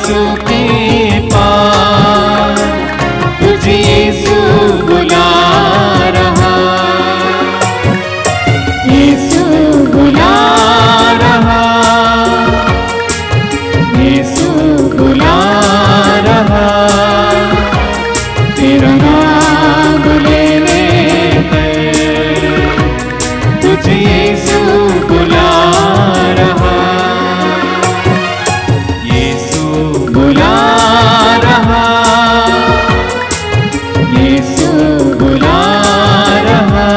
यीशु के पास, तुझे यीशु बुला रहा, यीशु बुला रहा, यीशु बुला रहा, तेरा नाम लेने पर तुझे यीशु बुला रहा, यीशु बुला रहा, यीशु बुला रहा,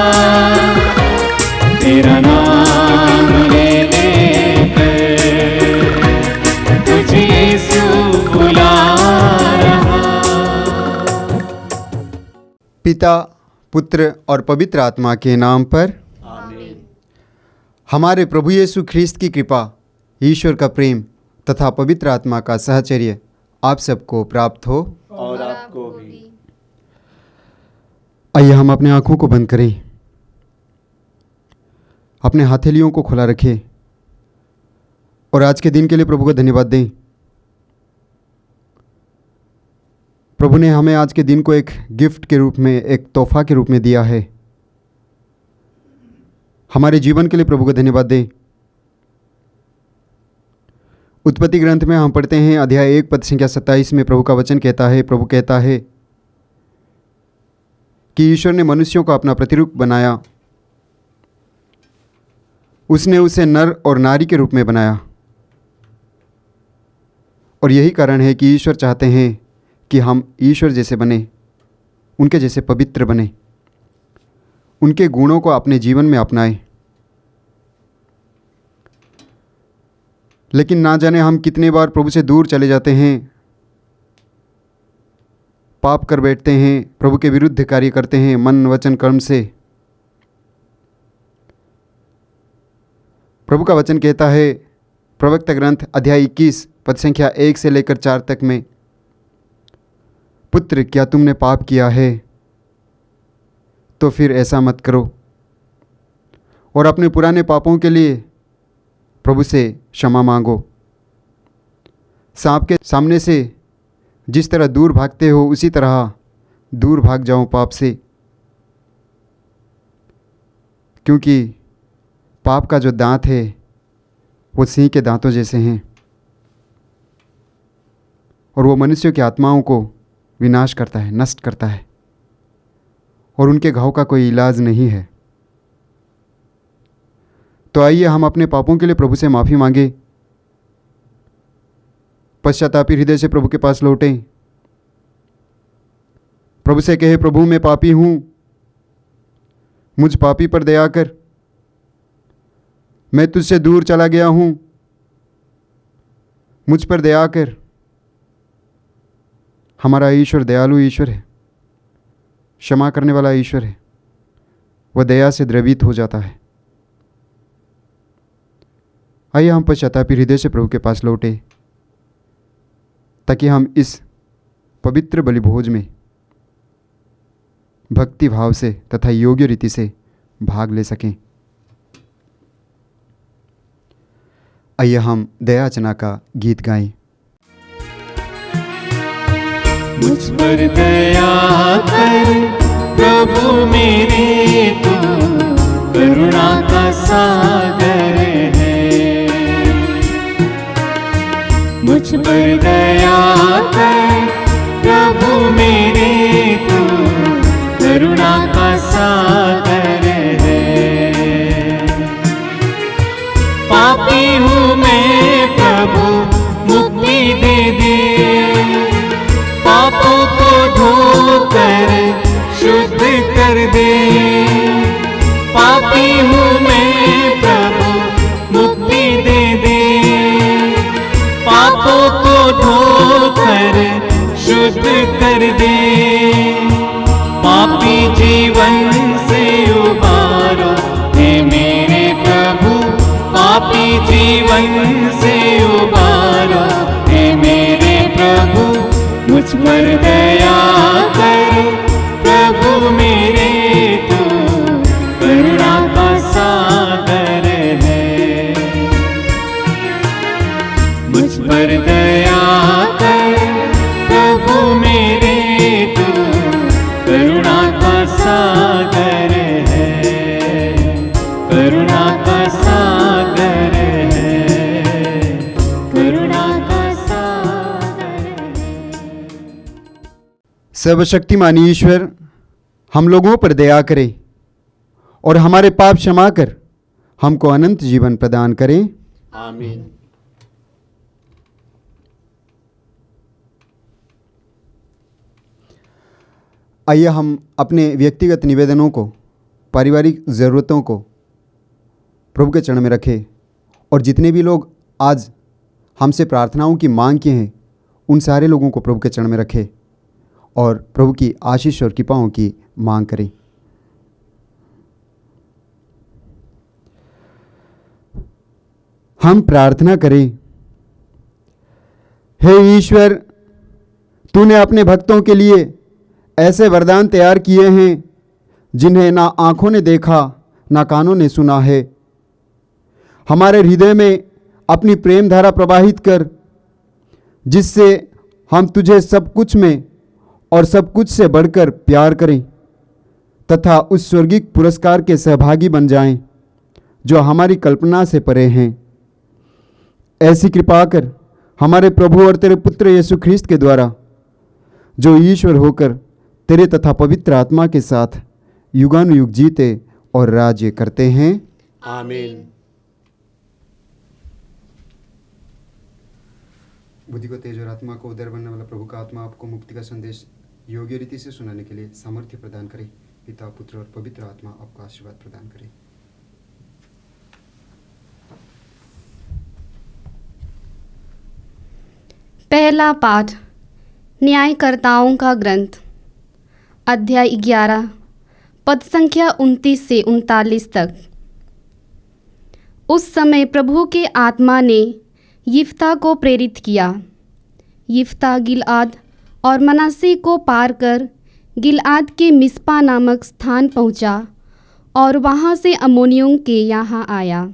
तेरा नाम लेने पर तुझे यीशु बुला रहा। पिता, पुत्र और पवित्र आत्मा के नाम पर आमीन। हमारे प्रभु यीशु ख्रीस्त की कृपा, ईश्वर का प्रेम तथा पवित्र आत्मा का सहचर्य आप सबको प्राप्त हो। और आपको भी। आइए हम अपने आँखों को बंद करें, अपने हथेलियों को खुला रखें और आज के दिन के लिए प्रभु को धन्यवाद दें। प्रभु ने हमें आज के दिन को एक गिफ्ट के रूप में, एक तोहफा के रूप में दिया है। हमारे जीवन के लिए प्रभु को धन्यवाद दें। उत्पत्ति ग्रंथ में हम पढ़ते हैं अध्याय 1 पद संख्या 27 में प्रभु का वचन कहता है, प्रभु कहता है कि ईश्वर ने मनुष्यों को अपना प्रतिरूप बनाया, उसने उसे नर और नारी के रूप में बनाया। और यही कारण है कि ईश्वर चाहते हैं कि हम ईश्वर जैसे बने, उनके जैसे पवित्र बने, उनके गुणों को अपने जीवन में अपनाएं। लेकिन ना जाने हम कितने बार प्रभु से दूर चले जाते हैं, पाप कर बैठते हैं, प्रभु के विरुद्ध कार्य करते हैं मन वचन कर्म से। प्रभु का वचन कहता है प्रवक्ता ग्रंथ अध्याय 21 पद संख्या 1 से लेकर 4 तक में, पुत्र क्या तुमने पाप किया है तो फिर ऐसा मत करो और अपने पुराने पापों के लिए प्रभु से क्षमा मांगो। सांप के सामने से जिस तरह दूर भागते हो उसी तरह दूर भाग जाओ पाप से, क्योंकि पाप का जो दांत है वो सिंह के दांतों जैसे हैं और वो मनुष्यों की आत्माओं को विनाश करता है, नष्ट करता है और उनके घाव का कोई इलाज नहीं है। तो आइए हम अपने पापों के लिए प्रभु से माफ़ी मांगे, पश्चातापी हृदय से प्रभु के पास लौटें, प्रभु से कहे, प्रभु मैं पापी हूँ, मुझ पापी पर दया कर, मैं तुझसे दूर चला गया हूँ, मुझ पर दया कर। हमारा ईश्वर दयालु ईश्वर है, क्षमा करने वाला ईश्वर है, वह दया से द्रवित हो जाता है। आइए हम पश्चातापी हृदय से प्रभु के पास लौटे ताकि हम इस पवित्र बलिभोज में भक्ति भाव से तथा योग्य रीति से भाग ले सकें। आइए हम दयाचना का गीत गाएं। मुझ पर दया कर प्रभु मेरे, तू करुणा का सागर है। मुझ पर दया कर प्रभु मेरे, तू करुणा का सागर है। पापी हूँ मैं प्रभु, मुक्ति दे दे, पापों को धोकर शुद्ध कर दे। पापी हूँ मैं प्रभु, मुक्ति दे दे, पापों को धोकर शुद्ध कर दे। पापी जीवन से उबारो हे मेरे प्रभु, पापी जीवन से उबारो हे मेरे प्रभु। मुझ पर दया करो प्रभु मेरे, तू करुणा का सागर है। मुझ पर दया सर्वशक्तिमान ईश्वर हम लोगों पर दया करे और हमारे पाप क्षमा कर हमको अनंत जीवन प्रदान करें। आमीन। आइए हम अपने व्यक्तिगत निवेदनों को, पारिवारिक ज़रूरतों को प्रभु के चरण में रखें और जितने भी लोग आज हमसे प्रार्थनाओं की मांग किए हैं उन सारे लोगों को प्रभु के चरण में रखें और प्रभु की आशीष और कृपाओं की मांग करें। हम प्रार्थना करें। हे ईश्वर, तूने अपने भक्तों के लिए ऐसे वरदान तैयार किए हैं जिन्हें ना आँखों ने देखा ना कानों ने सुना है। हमारे हृदय में अपनी प्रेम धारा प्रवाहित कर, जिससे हम तुझे सब कुछ में और सब कुछ से बढ़कर प्यार करें तथा उस स्वर्गिक पुरस्कार के सहभागी बन जाएं जो हमारी कल्पना से परे हैं। ऐसी कृपा कर हमारे प्रभु और तेरे पुत्र यीशु ख्रीस्त के द्वारा, जो ईश्वर होकर तेरे तथा पवित्र आत्मा के साथ युगानुयुग जीते और राज्य करते हैं। आमीन। बुद्धि को तेज और आत्मा को उदर बनने वाला प्रभु का आत्मा आपको मुक्ति का संदेश योग्य रीति से सुनाने के लिए सामर्थ्य प्रदान करे। पिता, पुत्र और पवित्र आत्मा आपको आशीर्वाद प्रदान करे। पहला पाठ न्यायकर्ताओं का ग्रंथ, अध्याय 11, पद संख्या 29 से 39 तक। उस समय प्रभु के आत्मा ने यिफ्ता को प्रेरित किया। यिफ्ता गिलआद और मनासे को पार कर गिलआद के मिस्पा नामक स्थान पहुंचा और वहां से अम्मोनियों के यहाँ आया।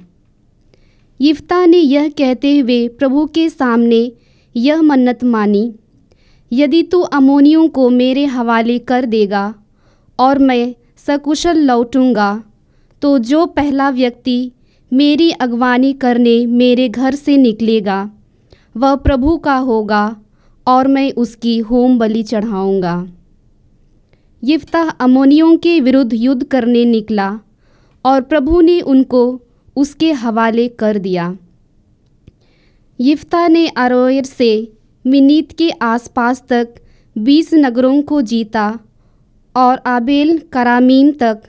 यिफ्ता ने यह कहते हुए प्रभु के सामने यह मन्नत मानी, यदि तू अम्मोनियों को मेरे हवाले कर देगा और मैं सकुशल लौटूंगा, तो जो पहला व्यक्ति मेरी अगवानी करने मेरे घर से निकलेगा वह प्रभु का होगा और मैं उसकी होम बलि चढ़ाऊंगा। यिफ्ता अम्मोनियों के विरुद्ध युद्ध करने निकला और प्रभु ने उनको उसके हवाले कर दिया। यिफ्ता ने अरोएर से मिनीत के आसपास तक 20 नगरों को जीता और आबेल करामीम तक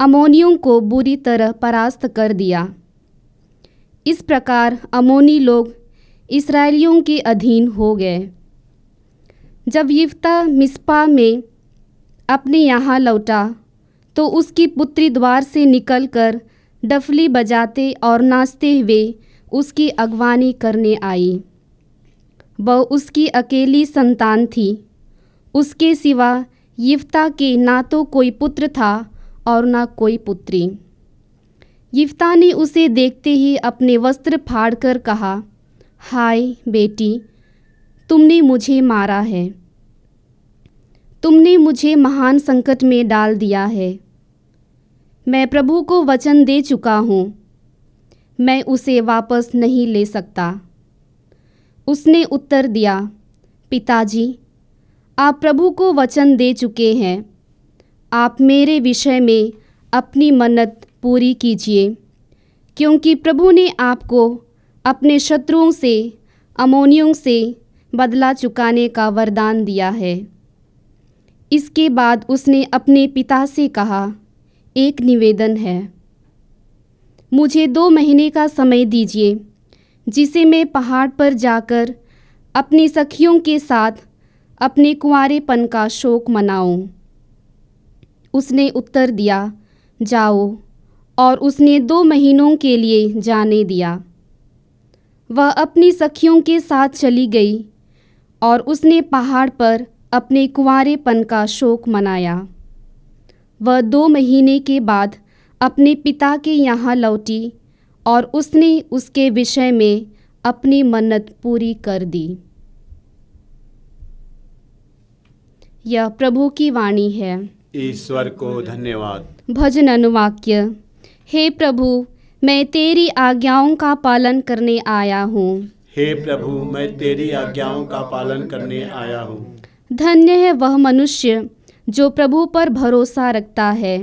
अम्मोनियों को बुरी तरह परास्त कर दिया। इस प्रकार अम्मोनी लोग इस्राएलियों के अधीन हो गए। जब यिफ्ता मिस्पा में अपने यहाँ लौटा तो उसकी पुत्री द्वार से निकलकर डफली बजाते और नाचते हुए उसकी अगवानी करने आई। वह उसकी अकेली संतान थी। उसके सिवा यिफ्ता के ना तो कोई पुत्र था और ना कोई पुत्री। यिफ्ता ने उसे देखते ही अपने वस्त्र फाड़कर कहा, हाय बेटी, तुमने मुझे मारा है, तुमने मुझे महान संकट में डाल दिया है। मैं प्रभु को वचन दे चुका हूँ, मैं उसे वापस नहीं ले सकता। उसने उत्तर दिया, पिताजी, आप प्रभु को वचन दे चुके हैं, आप मेरे विषय में अपनी मन्नत पूरी कीजिए, क्योंकि प्रभु ने आपको अपने शत्रुओं से, अम्मोनियों से बदला चुकाने का वरदान दिया है। इसके बाद उसने अपने पिता से कहा, एक निवेदन है, मुझे 2 महीने का समय दीजिए, जिसे मैं पहाड़ पर जाकर अपनी सखियों के साथ अपने कुंवारेपन का शोक मनाऊं। उसने उत्तर दिया, जाओ, और उसने 2 महीनों के लिए जाने दिया। वह अपनी सखियों के साथ चली गई और उसने पहाड़ पर अपने कुंवारेपन का शोक मनाया। वह 2 महीने के बाद अपने पिता के यहाँ लौटी और उसने उसके विषय में अपनी मन्नत पूरी कर दी। यह प्रभु की वाणी है। ईश्वर को धन्यवाद। भजन अनुवाक्य। हे प्रभु, मैं तेरी आज्ञाओं का पालन करने आया हूँ। हे प्रभु, मैं तेरी आज्ञाओं का पालन करने आया हूँ। धन्य है वह मनुष्य जो प्रभु पर भरोसा रखता है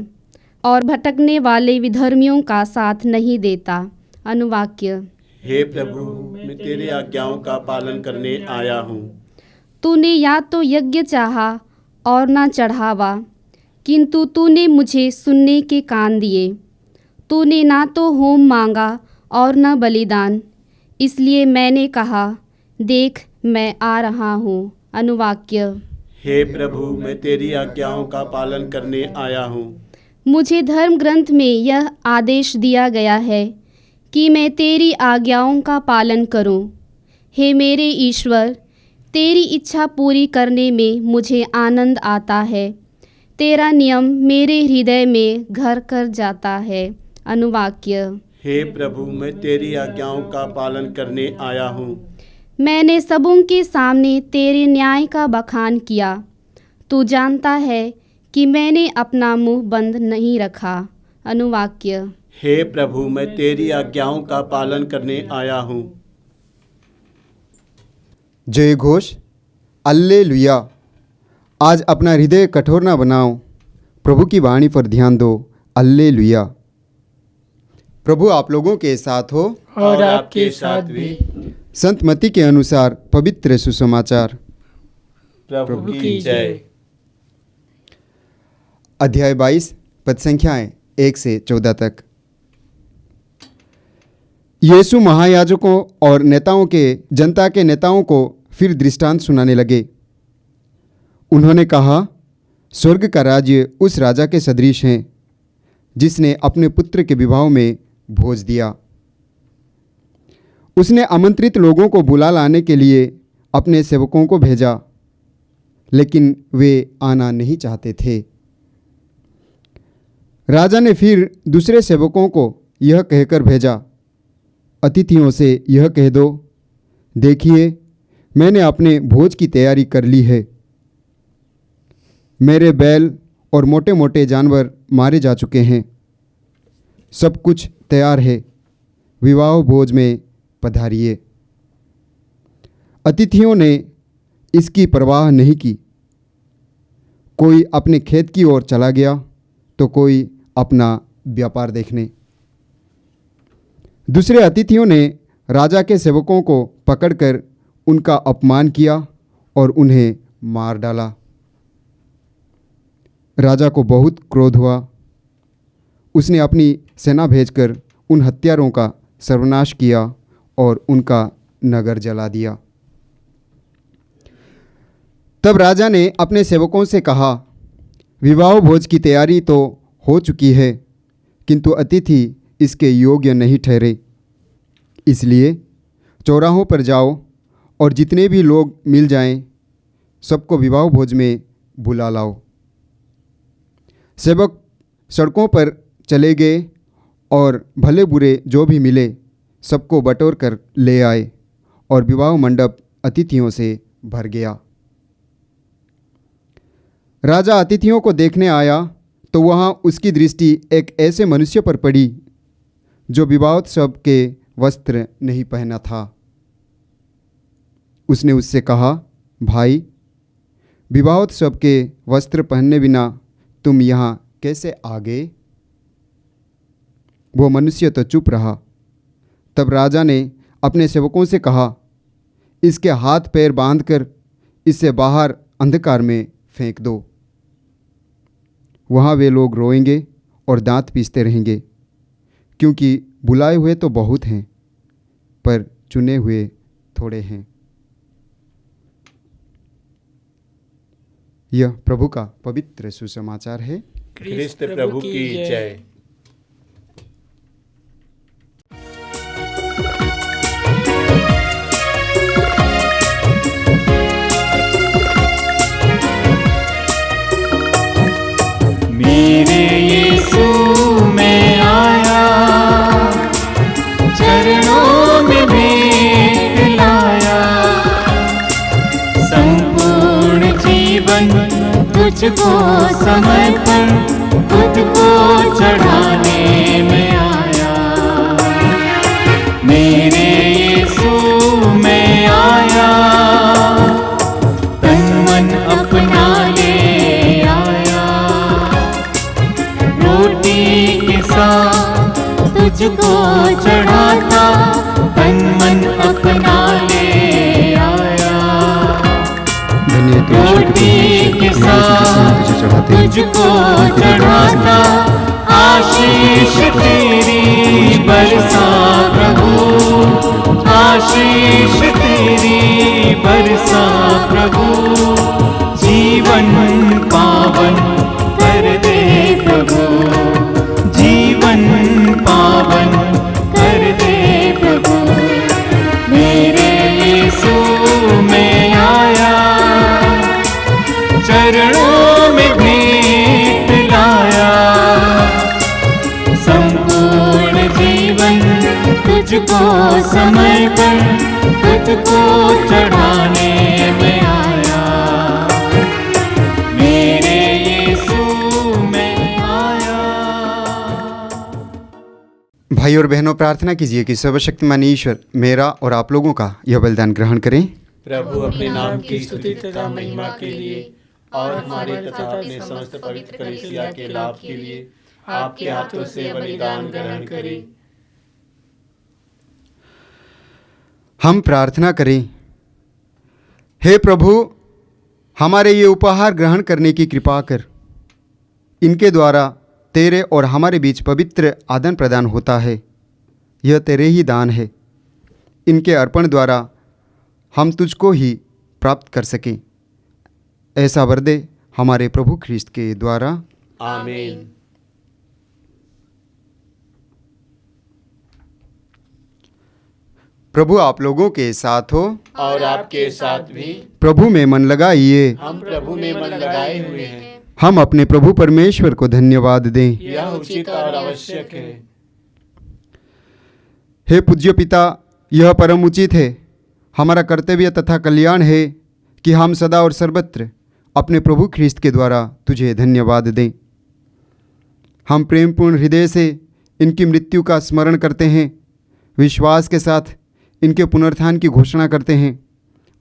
और भटकने वाले विधर्मियों का साथ नहीं देता। अनुवाक्य। हे प्रभु, मैं तेरी आज्ञाओं का पालन करने आया हूँ। तूने या तो यज्ञ चाहा और न चढ़ावा, किंतु तूने मुझे सुनने के कान दिए। तूने ना तो होम मांगा और न बलिदान, इसलिए मैंने कहा, देख मैं आ रहा हूँ। अनुवाक्य। हे प्रभु, मैं तेरी आज्ञाओं का पालन करने आया हूँ। मुझे धर्म ग्रंथ में यह आदेश दिया गया है कि मैं तेरी आज्ञाओं का पालन करूं। हे मेरे ईश्वर, तेरी इच्छा पूरी करने में मुझे आनंद आता है। तेरा नियम मेरे हृदय में घर कर जाता है। अनुवाक्य। हे प्रभु, मैं तेरी आज्ञाओं का पालन करने आया हूँ। मैंने सबों के सामने तेरे न्याय का बखान किया। तू जानता है कि मैंने अपना मुंह बंद नहीं रखा। अनुवाक्य। हे प्रभु, मैं तेरी आज्ञाओं का पालन करने आया हूँ। जय घोष, अल्लेलुया। आज अपना हृदय कठोर ना बनाओ, प्रभु की वाणी पर ध्यान दो। अल्लेलुया। प्रभु आप लोगों के साथ हो और आपके साथ भी। संत मत्ती के अनुसार पवित्र सुसमाचार। प्रभु की जय। अध्याय 22 पद संख्याएं 1 से 14 तक। यीशु महायाजकों और नेताओं के जनता के नेताओं को फिर दृष्टांत सुनाने लगे। उन्होंने कहा, स्वर्ग का राज्य उस राजा के सदृश है जिसने अपने पुत्र के विवाह में भोज दिया। उसने आमंत्रित लोगों को बुला लाने के लिए अपने सेवकों को भेजा, लेकिन वे आना नहीं चाहते थे। राजा ने फिर दूसरे सेवकों को यह कहकर भेजा, अतिथियों से यह कह दो, देखिए मैंने अपने भोज की तैयारी कर ली है। मेरे बैल और मोटे मोटे जानवर मारे जा चुके हैं, सब कुछ तैयार है, विवाह भोज में पधारिए। अतिथियों ने इसकी परवाह नहीं की। कोई अपने खेत की ओर चला गया तो कोई अपना व्यापार देखने। दूसरे अतिथियों ने राजा के सेवकों को पकड़कर उनका अपमान किया और उन्हें मार डाला। राजा को बहुत क्रोध हुआ। उसने अपनी सेना भेजकर उन हत्यारों का सर्वनाश किया और उनका नगर जला दिया। तब राजा ने अपने सेवकों से कहा, विवाह भोज की तैयारी तो हो चुकी है, किंतु अतिथि इसके योग्य नहीं ठहरे। इसलिए चौराहों पर जाओ और जितने भी लोग मिल जाएं, सबको विवाह भोज में बुला लाओ। सेवक सड़कों पर चले गए और भले बुरे जो भी मिले सबको बटोर कर ले आए और विवाह मंडप अतिथियों से भर गया। राजा अतिथियों को देखने आया तो वहाँ उसकी दृष्टि एक ऐसे मनुष्य पर पड़ी जो विवाहोत्सव के वस्त्र नहीं पहना था। उसने उससे कहा, भाई, विवाहोत्सव के वस्त्र पहने बिना तुम यहाँ कैसे आ गए? वो मनुष्य तो चुप रहा। तब राजा ने अपने सेवकों से कहा, इसके हाथ पैर बांधकर इसे बाहर अंधकार में फेंक दो। वहाँ वे लोग रोएंगे और दांत पीसते रहेंगे, क्योंकि बुलाए हुए तो बहुत हैं, पर चुने हुए थोड़े हैं। यह प्रभु का पवित्र सुसमाचार है। ख्रिस्त प्रभु की जय। मेरे यीशु में आया, चरणों में भेंट लाया, संपूर्ण जीवन तुझको समर्पण खुद को चढ़ाने में आया। मेरे यीशु में आया, तन मन मूर्ति के साथ तुझको चढ़ाता, आशीष तेरी बरसा प्रभु, आशीष तेरी बरसा प्रभु। जीवन पावन कर दे प्रभु, जीवन पावन कर दे प्रभु। मेरे यीशु में आया, चरणों में भेंट लाया, संपूर्ण जीवन तुझको समर्पण, खुद को चढ़ाने में आया। मेरे यीशु में आया। भाई और बहनों, प्रार्थना कीजिए कि सर्वशक्तिमान ईश्वर मेरा और आप लोगों का यह बलिदान ग्रहण करें। प्रभु अपने नाम की स्तुति तथा महिमा के लिए और हमारे तथा अपने समस्त पवित्र कलीसिया के लाभ के लिए आपके हाथों से बलिदान ग्रहण करें। हम प्रार्थना करें। हे प्रभु, हमारे ये उपहार ग्रहण करने की कृपा कर। इनके द्वारा तेरे और हमारे बीच पवित्र आदान प्रदान होता है। यह तेरे ही दान है। इनके अर्पण द्वारा हम तुझको ही प्राप्त कर सकें। ऐसा वर दे हमारे प्रभु ख्रीस्त के द्वारा। आमीन। प्रभु आप लोगों के साथ हो और आपके साथ भी। प्रभु में मन लगाइए। हम प्रभु में मन लगाए हुए हैं। हम अपने प्रभु परमेश्वर को धन्यवाद दें। यह उचित और आवश्यक है। हे पूज्य पिता, यह परम उचित है, हमारा कर्तव्य तथा कल्याण है कि हम सदा और सर्वत्र अपने प्रभु ख्रीस्त के द्वारा तुझे धन्यवाद दें। हम प्रेमपूर्ण हृदय से इनकी मृत्यु का स्मरण करते हैं, विश्वास के साथ इनके पुनरुत्थान की घोषणा करते हैं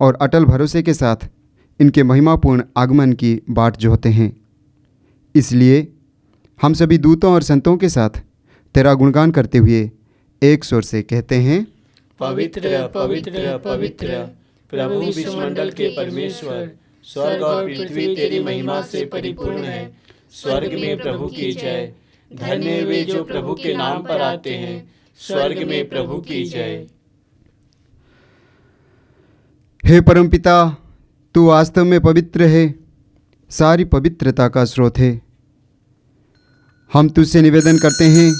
और अटल भरोसे के साथ इनके महिमापूर्ण आगमन की बाट जोहते हैं। इसलिए हम सभी दूतों और संतों के साथ तेरा गुणगान करते हुए एक स्वर से कहते हैं, पवित्र पवित्र पवित्र प्रभु विश्वमंडल के परमेश्वर, स्वर्ग और पृथ्वी तेरी महिमा से परिपूर्ण है। स्वर्ग में प्रभु की जय। धन्य वे जो प्रभु के नाम पर आते हैं। स्वर्ग में प्रभु की जय। हे परमपिता, तू वास्तव में पवित्र है, सारी पवित्रता का स्रोत है। हम तुझसे निवेदन करते हैं,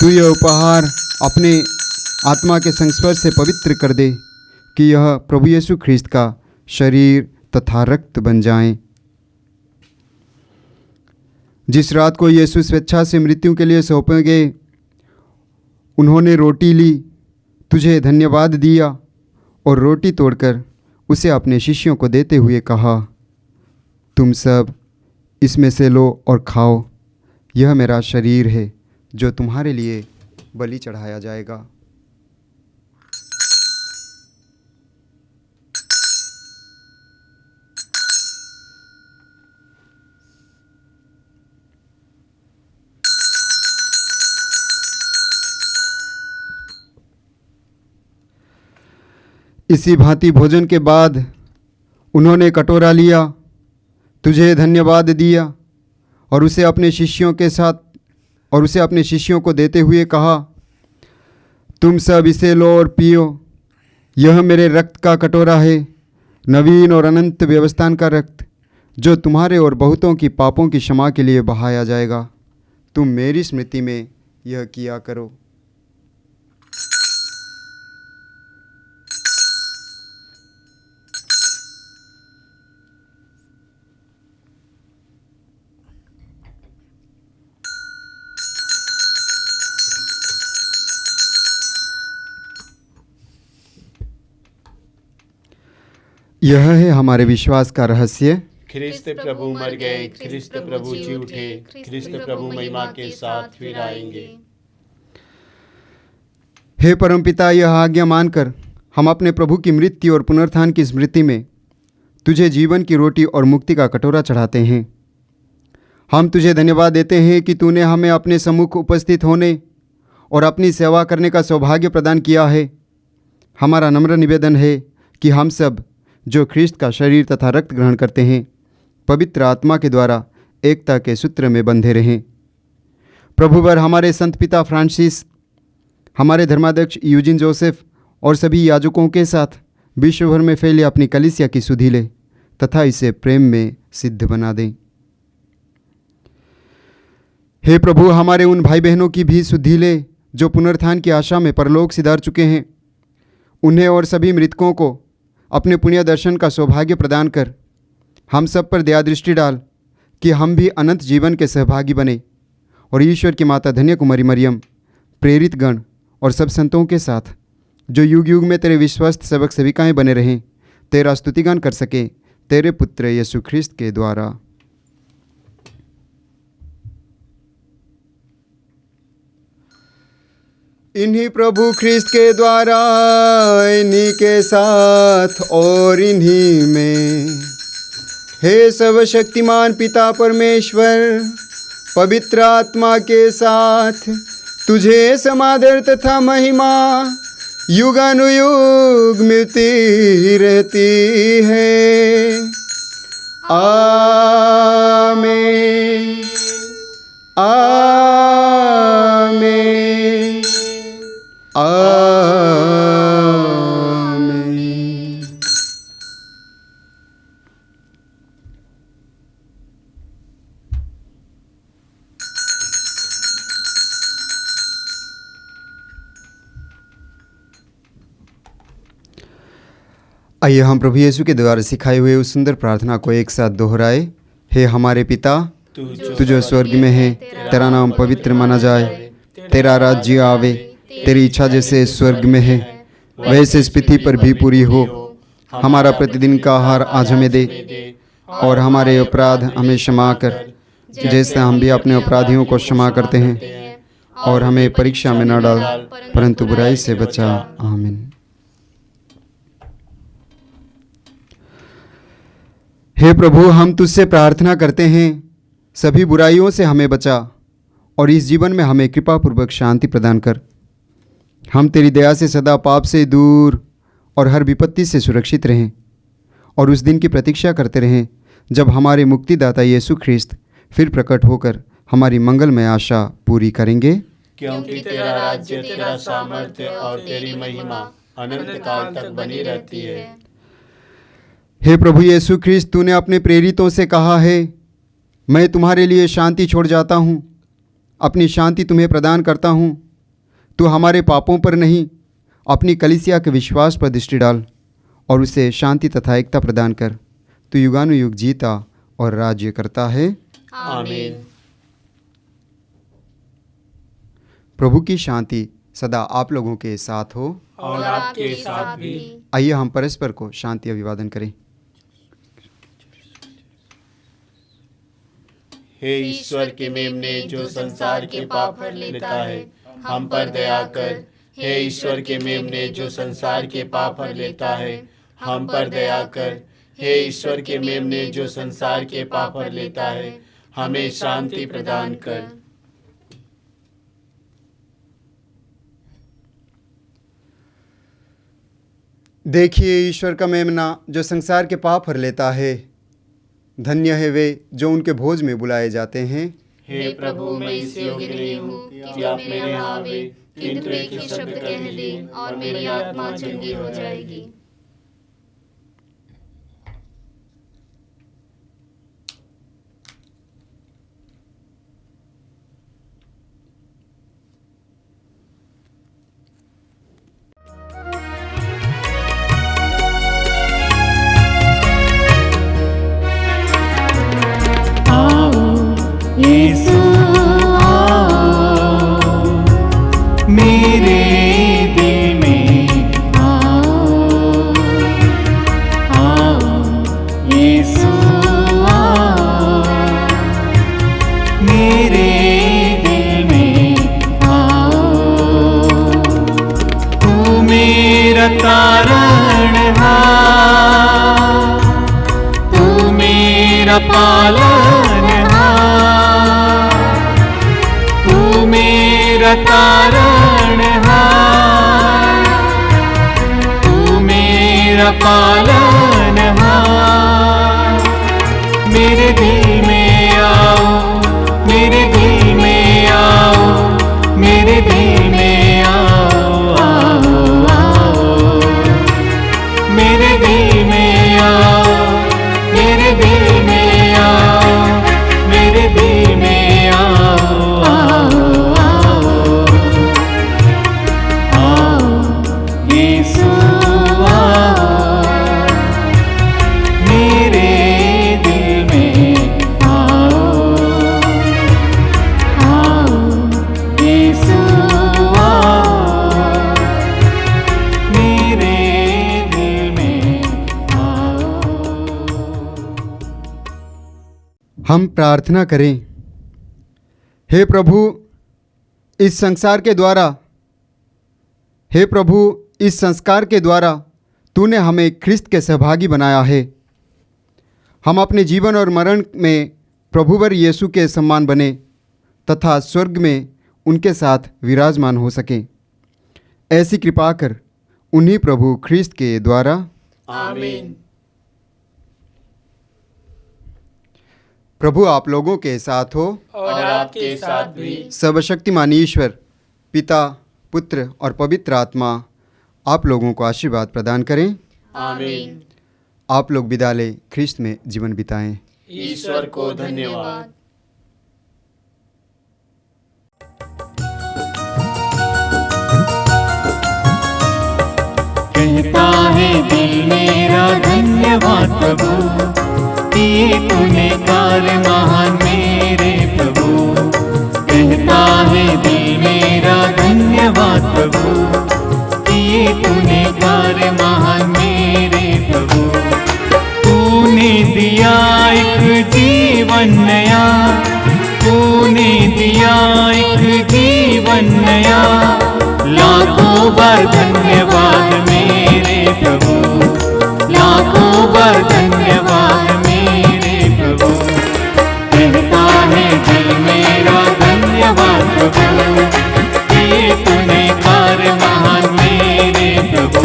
तू यह उपहार अपने आत्मा के संस्पर्श से पवित्र कर दे कि यह प्रभु यीशु ख्रीस्त का शरीर तथा रक्त बन जाएं। जिस रात को यीशु स्वेच्छा से मृत्यु के लिए सौंपे गए, उन्होंने रोटी ली, तुझे धन्यवाद दिया और रोटी तोड़कर उसे अपने शिष्यों को देते हुए कहा, तुम सब इसमें से लो और खाओ, यह मेरा शरीर है जो तुम्हारे लिए बलि चढ़ाया जाएगा। इसी भांति भोजन के बाद उन्होंने कटोरा लिया, तुझे धन्यवाद दिया और उसे अपने शिष्यों को देते हुए कहा, तुम सब इसे लो और पियो, यह मेरे रक्त का कटोरा है, नवीन और अनंत व्यवस्थान का रक्त, जो तुम्हारे और बहुतों की पापों की क्षमा के लिए बहाया जाएगा। तुम मेरी स्मृति में यह किया करो। यह है हमारे विश्वास का रहस्य। ख्रिस्त प्रभु मर गए, ख्रिस्त प्रभु जी उठे, ख्रिस्त प्रभु महिमा के साथ फिर आएंगे। हे परमपिता, यह आज्ञा मानकर हम अपने प्रभु की मृत्यु और पुनरुत्थान की स्मृति में तुझे जीवन की रोटी और मुक्ति का कटोरा चढ़ाते हैं। हम तुझे धन्यवाद देते हैं कि तूने हमें अपने सम्मुख उपस्थित होने और अपनी सेवा करने का सौभाग्य प्रदान किया है। हमारा नम्र निवेदन है कि हम सब जो ख्रीस्त का शरीर तथा रक्त ग्रहण करते हैं, पवित्र आत्मा के द्वारा एकता के सूत्र में बंधे रहें। प्रभुवर हमारे संत पिता फ्रांसिस, हमारे धर्माध्यक्ष यूजिन जोसेफ और सभी याजकों के साथ विश्व भर में फैले अपनी कलीसिया की सुधि ले तथा इसे प्रेम में सिद्ध बना दें। हे प्रभु, हमारे उन भाई बहनों की भी सुधि ले जो पुनरुत्थान की आशा में परलोक सिधार चुके हैं। उन्हें और सभी मृतकों को अपने पुण्य दर्शन का सौभाग्य प्रदान कर हम सब पर दया दृष्टि डाल कि हम भी अनंत जीवन के सहभागी बने और ईश्वर की माता धन्य कुमारी मरियम, प्रेरित गण और सब संतों के साथ जो युग युग में तेरे विश्वस्त सेवक सेविकाएं बने रहें, तेरा स्तुतिगान कर सके तेरे पुत्र यीशु ख्रिस्त के द्वारा। इन्हीं प्रभु ख्रिस्त के द्वारा, इन्हीं के साथ और इन्हीं में, हे सर्वशक्तिमान पिता परमेश्वर, पवित्र आत्मा के साथ तुझे समादर तथा महिमा युगानुयुग मिलती रहती है। आमीन, आमीन, आमीन। आइए हम प्रभु यीशु के द्वारा सिखाए हुए उस सुंदर प्रार्थना को एक साथ दोहराए। हे हमारे पिता, तू जो स्वर्ग में है, तेरा नाम पवित्र माना जाए, तेरा राज्य आवे, तेरी इच्छा जैसे स्वर्ग में है वैसे इस पृथ्वी पर भी पूरी हो। हमारा प्रतिदिन का आहार आज हमें दे और हमारे अपराध हमें क्षमा कर जैसे हम भी अपने अपराधियों को क्षमा करते हैं, और हमें परीक्षा में न डाल परंतु बुराई से बचा। आमीन। हे प्रभु, हम तुझसे प्रार्थना करते हैं, सभी बुराइयों से हमें बचा और इस जीवन में हमें कृपापूर्वक शांति प्रदान कर। हम तेरी दया से सदा पाप से दूर और हर विपत्ति से सुरक्षित रहें और उस दिन की प्रतीक्षा करते रहें जब हमारे मुक्तिदाता यीशु ख्रिस्त फिर प्रकट होकर हमारी मंगलमय आशा पूरी करेंगे। क्योंकि तेरा राज्य, तेरा सामर्थ्य और तेरी महिमा अनंत काल तक बनी रहती है। हे प्रभु यीशु ख्रिस्त, तूने अपने प्रेरितों से कहा है, मैं तुम्हारे लिए शांति छोड़ जाता हूँ, अपनी शांति तुम्हें प्रदान करता हूँ। तू हमारे पापों पर नहीं, अपनी कलीसिया के विश्वास पर दृष्टि डाल और उसे शांति तथा एकता प्रदान कर। तू युगानुयुग जीता और राज्य करता है। आमीन। प्रभु की शांति सदा आप लोगों के साथ हो और आपके साथ भी। आइए हम परस्पर को शांति अभिवादन करें। हे ईश्वर के मेमने, जो संसार के पाप हर लेता है, हम पर दया कर। हे ईश्वर के मेमने, जो संसार के पाप हर लेता है, हम पर दया कर। हे ईश्वर के मेमने, जो संसार के पाप हर लेता है, हमें शांति प्रदान कर। देखिए ईश्वर का मेमना जो संसार के पाप हर लेता है। धन्य है वे जो उनके भोज में बुलाए जाते हैं। हे प्रभु, मैं इस योग्य नहीं हूँ कि आप मेरे यहाँ आवे, किंतु एक ही शब्द कहने दें और मेरी आत्मा चंगी हो जाएगी। यीशु आओ, मेरे दिल में आओ, आओ यीशु आओ, मेरे दिल में आओ। तू मेरा तारणहार, तू मेरा पालनहार, तारणहार, तू मेरा पालनहार। मेरे दिल में आओ, मेरे दिल में आओ, मेरे दिल में आओ, आओ आओ, मेरे दिल में आओ, मेरे दिल में आओ, मेरे दिल में आओ, आओ आओ, आओ यीशु आओ, मेरे दिल में आओ, आओ यीशु आओ, मेरे दिल में आओ। हम प्रार्थना करें। हे प्रभु, इस संसार के द्वारा, हे प्रभु, इस संस्कार के द्वारा तूने हमें ख्रिस्त के सहभागी बनाया है। हम अपने जीवन और मरण में प्रभुवर यीशु के समान बने तथा स्वर्ग में उनके साथ विराजमान हो सकें। ऐसी कृपा कर उन्हीं प्रभु ख्रिस्त के द्वारा। आमीन। प्रभु आप लोगों के साथ हो। और आपके साथ भी। सर्वशक्तिमान ईश्वर पिता, पुत्र और पवित्र आत्मा आप लोगों को आशीर्वाद प्रदान करें। आमीन। आप लोग विदा लें, ख्रिस्त में जीवन बिताएं। ईश्वर को धन्यवाद। कहता है दिल मेरा धन्यवाद प्रभु, किए तूने कार्य महान मेरे प्रभु। कहता है दिल मेरा धन्यवाद प्रभु, किए तूने कार्य महान मेरे प्रभु। तूने दिया एक जीवन नया, तूने दिया एक जीवन नया। लाखों बार धन्यवाद मेरे प्रभु, लाखों बार धन्यवाद मेरे प्रभु। कहता है दिल मेरा धन्यवाद प्रभु, किए तूने कार्य महान मेरे प्रभु।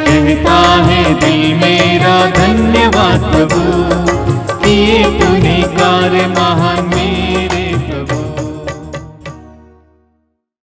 कहता है दिल मेरा धन्यवाद प्रभु।